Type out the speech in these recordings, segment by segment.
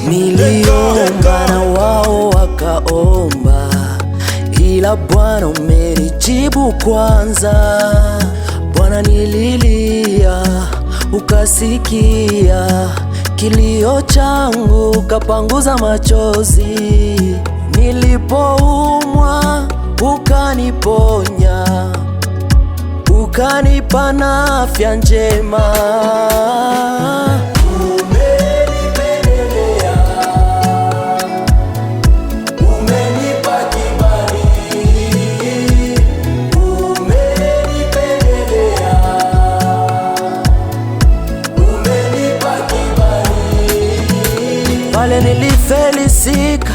Niliomba na wao wakaomba, ila Bwana umenijibu kwanza. Bwana nililia, ukasikia kilio changu, ukapanguza machozi. Nilipoumwa ukaniponya, ukanipa na afya njema. Pale nilifelisika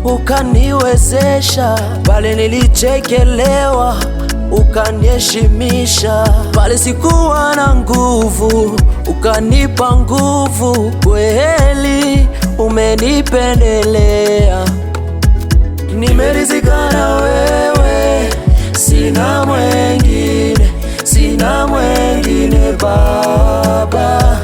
ukaniwezesha, pale nilichekelewa ukaniheshimisha, pale sikuwa na nguvu ukanipa nguvu. Kweli umenipendelea, nimeridhika na wewe, sina mwengine, sina mwengine Baba,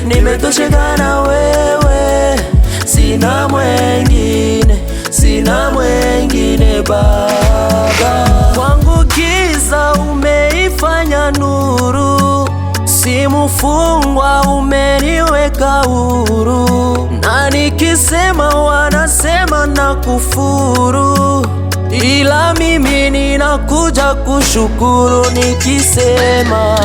nimetosheka na wewe, sina mwengine, sina mwengine Baba. Kwangu giza umeifanya nuru, si mfungwa umeniweka huru, na nikisema wanasema na kufuru, ila mimi ninakuja kushukuru nikisema